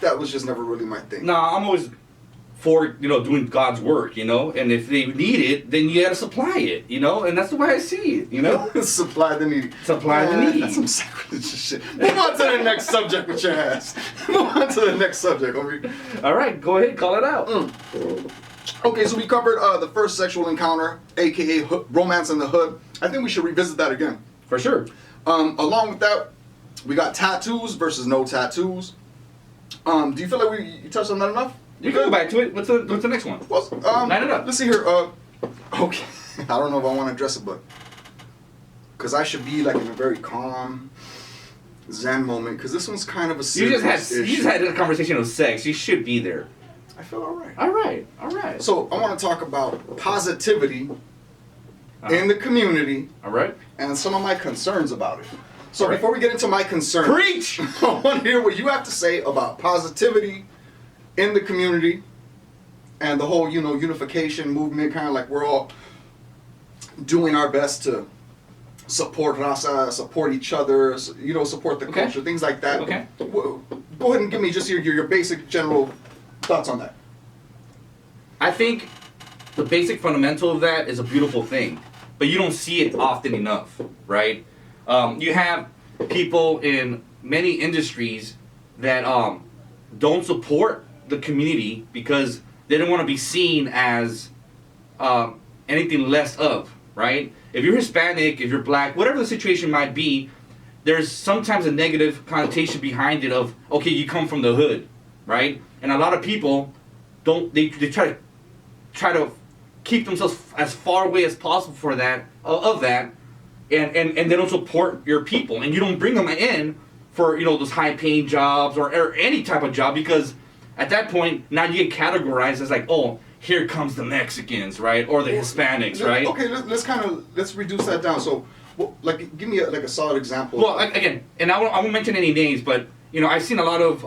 that was just never really my thing. Nah, I'm always for, doing God's work, and if they need it, then you gotta supply it, and that's the way I see it, Supply the need. Supply the need. That's some sacrilegious shit. Move on to the next subject with your ass. Move on to the next subject, homie. All right, go ahead, call it out. Okay, so we covered the first sexual encounter, aka romance in the hood. I think we should revisit that again. For sure. Along with that, we got tattoos versus no tattoos. Do you feel like you touched on that enough? You can go back to it. What's the next one? Well, line it up. Let's see here. Okay, I don't know if I want to address it, but because I should be like in a very calm, zen moment. Because this one's kind of a serious issue. You just had a conversation of sex. You should be there. I feel all right. All right. So I want to talk about positivity in the community. All right. And some of my concerns about it. So before we get into my concerns, preach! I want to hear what you have to say about positivity in the community and the whole, unification movement, kind of like we're all doing our best to support Raza, support each other, support the culture, things like that. Okay. Go ahead and give me just your basic general thoughts on that. I think the basic fundamental of that is a beautiful thing, but you don't see it often enough, right? You have people in many industries that don't support the community because they don't want to be seen as anything less of, right? If you're Hispanic, if you're black, whatever the situation might be, there's sometimes a negative connotation behind it of, okay, you come from the hood, right? And a lot of people they try to keep themselves as far away as possible for that, of that, and they don't support your people, and you don't bring them in for, those high paying jobs or any type of job, because at that point, now you get categorized as like, oh, here comes the Mexicans, right? Or the Hispanics, right? Okay, let's reduce that down. So, give me a solid example. Well, again, and I won't mention any names, but, I've seen a lot of,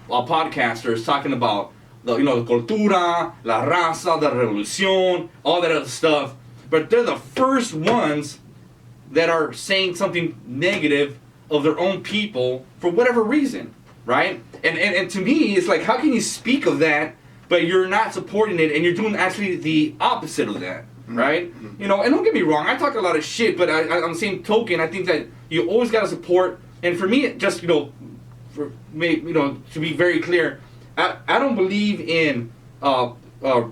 podcasters talking about the cultura, la raza, the revolución, all that other stuff. But they're the first ones that are saying something negative of their own people for whatever reason, right? And to me, it's like, how can you speak of that, but you're not supporting it, and you're doing actually the opposite of that, right? And don't get me wrong, I talk a lot of shit, but on the same token, I think that you always got to support. And for me, just to be very clear, I don't believe in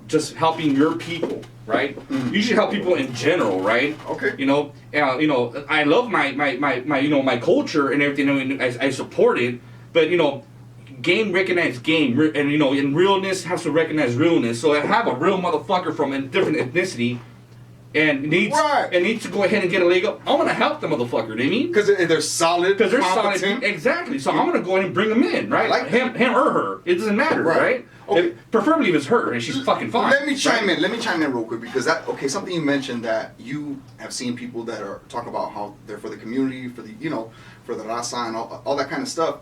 just helping your people, right? You should help people in general, right? Okay. I love my culture and everything, and I support it, but game recognize game, and realness has to recognize realness. So I have a real motherfucker from a different ethnicity, and needs to go ahead and get a leg up. I'm gonna help the motherfucker. You know what I mean? Because they're solid. Because they're solid. Exactly. So I'm gonna go ahead and bring them in, right? Like him or her. It doesn't matter, right? Okay. Preferably if it's her and she's fucking fine. Let me chime in. Let me chime in real quick, because something you mentioned, that you have seen people that are talk about how they're for the community, for the for the raza and all that kind of stuff,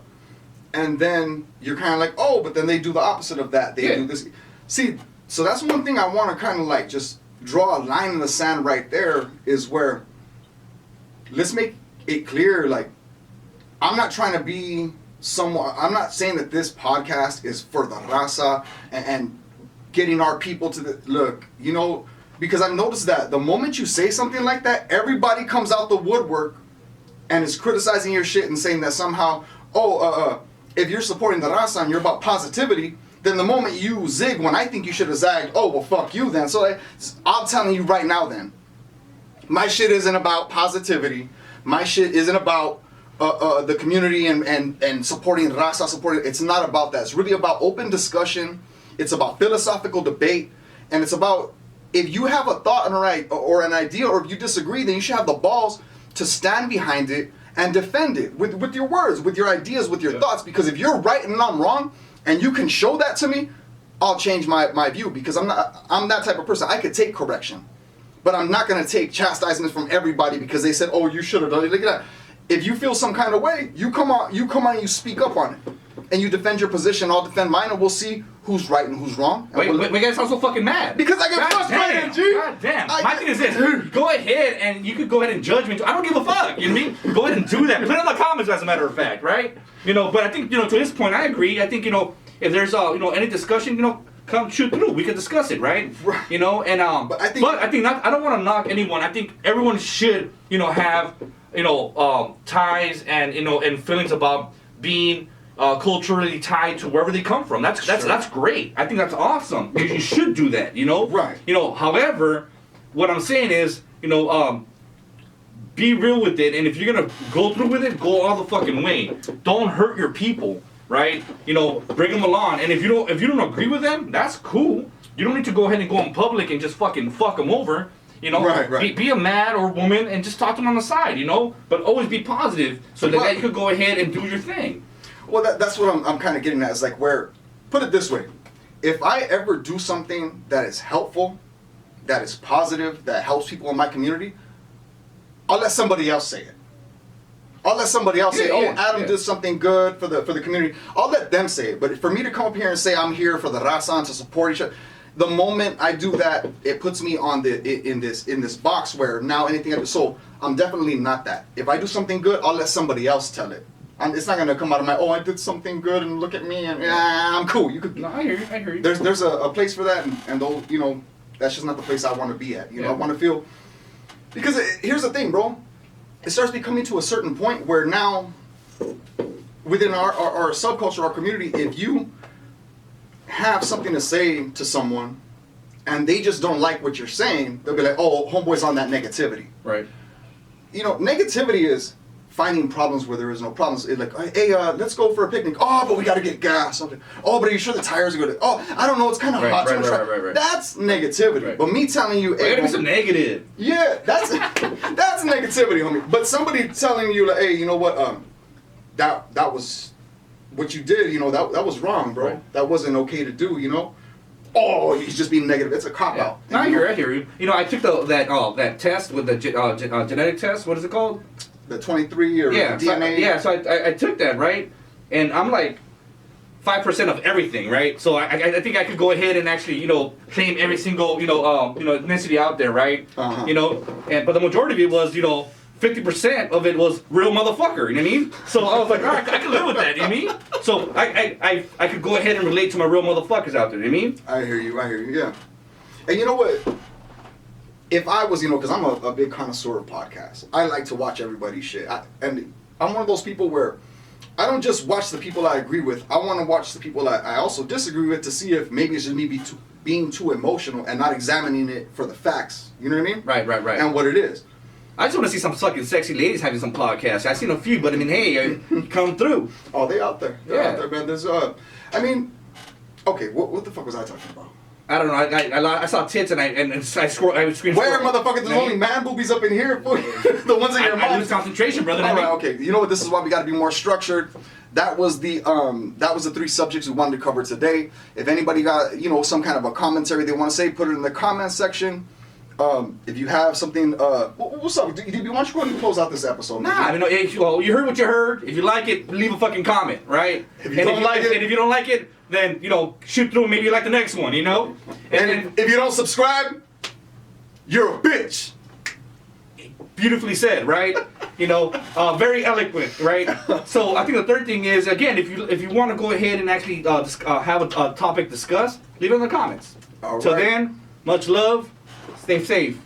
and then you're kind of like, oh, but then they do the opposite of that. They do this. See, so that's one thing I want to kind of like just draw a line in the sand right there, is where let's make it clear, like, I'm not trying to be someone, I'm not saying that this podcast is for the raza and getting our people to look, because I've noticed that the moment you say something like that, everybody comes out the woodwork and is criticizing your shit and saying that somehow, if you're supporting the raza and you're about positivity, then the moment you zig when I think you should have zagged, oh, well, fuck you then. So I'm telling you right now then, my shit isn't about positivity. My shit isn't about the community and supporting Raza, it's not about that. It's really about open discussion. It's about philosophical debate. And it's about, if you have a thought or an idea, or if you disagree, then you should have the balls to stand behind it and defend it with your words, with your ideas, with your thoughts. Because if you're right and I'm wrong, and you can show that to me, I'll change my view, because I'm that type of person. I could take correction, but I'm not going to take chastisement from everybody because they said, oh, you should have done it. Look at that. If you feel some kind of way, you come on, you speak up on it. and you defend your position, I'll defend mine, and we'll see who's right and who's wrong. Wait, you guys sound so fucking mad. Because I get frustrated, G. God damn. My thing is this. Go ahead and you could go ahead and judge me. I don't give a fuck. You know what I mean? Go ahead and do that. Put it in the comments, as a matter of fact, right? You know, but I think, you know, to this point, I agree. I think, you know, if there's, you know, any discussion, you know, come shoot through. We can discuss it, right? Right. You know, and but I think not. I don't want to knock anyone. I think everyone should, you know, have, you know, ties and, you know, and feelings about being culturally tied to wherever they come from. That's great. I think that's awesome. You should do that. You know. Right. You know. However, what I'm saying is, you know, be real with it, and if you're gonna go through with it, go all the fucking way. Don't hurt your people. Right? You know, bring them along. And if you don't agree with them, that's cool. You don't need to go ahead and go in public and just fucking fuck them over. You know, right. Be a man or woman and just talk to them on the side. You know, but always be positive so that you could go ahead and do your thing. Well, that's what I'm kind of getting at. Is like where, put it this way, if I ever do something that is helpful, that is positive, that helps people in my community, I'll let somebody else say it. I'll let somebody else say, Adam did something good for the community. I'll let them say it. But for me to come up here and say I'm here for the Raza to support each other, the moment I do that, it puts me on in this box where now anything I do. So I'm definitely not that. If I do something good, I'll let somebody else tell it. It's not gonna come out of my I did something good and look at me and I'm cool. You could. No, I hear you. There's a place for that and though, you know, that's just not the place I want to be at. You know, I want to feel, because here's the thing, bro. It starts becoming to a certain point where now, within our subculture, our community, if you have something to say to someone and they just don't like what you're saying, they'll be like, oh, homeboy's on that negativity. Right. You know, negativity is finding problems where there is no problems. It's like, hey, let's go for a picnic. Oh, but we got to get gas. Something. Oh, but are you sure the tires are good? Oh, I don't know. It's kind of hot. Right. That's negativity. Right. But me telling you, hey, gotta be some negative. Yeah, that's negativity, homie. But somebody telling you, like, hey, you know what? That was what you did. You know, that was wrong, bro. Right. That wasn't okay to do. You know. Oh, he's just being negative. It's a cop out. No, I hear you. You know, I took that test with the genetic test. What is it called? The 23 or DNA. So I took that, right? And I'm like 5% of everything, right? So I think I could go ahead and actually, you know, claim every single, you know, ethnicity out there, right? Uh-huh. You know, but the majority of it was, you know, 50% of it was real motherfucker, you know what I mean? So I was like, all right, I can live with that, you know what I mean? So I could go ahead and relate to my real motherfuckers out there, you know what I mean? I hear you, yeah. And you know what? If I was, you know, because I'm a big connoisseur of podcasts, I like to watch everybody's shit. And I'm one of those people where I don't just watch the people I agree with. I want to watch the people I also disagree with to see if maybe it's just me being too emotional and not examining it for the facts. You know what I mean? Right. And what it is. I just want to see some fucking sexy ladies having some podcasts. I've seen a few, but I mean, hey, come through. Oh, they out there. They're out there, man. There's I mean, okay, what the fuck was I talking about? I don't know. I saw tits and I screen. Where, motherfucker? There's only man boobies up in here. The ones in your mouth. I lose concentration, brother. All right, okay. You know what? This is why we got to be more structured. That was the 3 subjects we wanted to cover today. If anybody got, you know, some kind of a commentary they want to say, put it in the comment section. If you have something, what's up? DB, why don't you go ahead and close out this episode? Nah, I mean, well, you heard what you heard. If you like it, leave a fucking comment, right? If you don't like it, and if you don't like it, then, you know, shoot through and maybe you like the next one, you know? And if you don't subscribe, you're a bitch. Beautifully said, right? You know, very eloquent, right? So I think the third thing is, again, if you want to go ahead and actually have a topic discussed, leave it in the comments. All Till right. then, much love. Stay safe.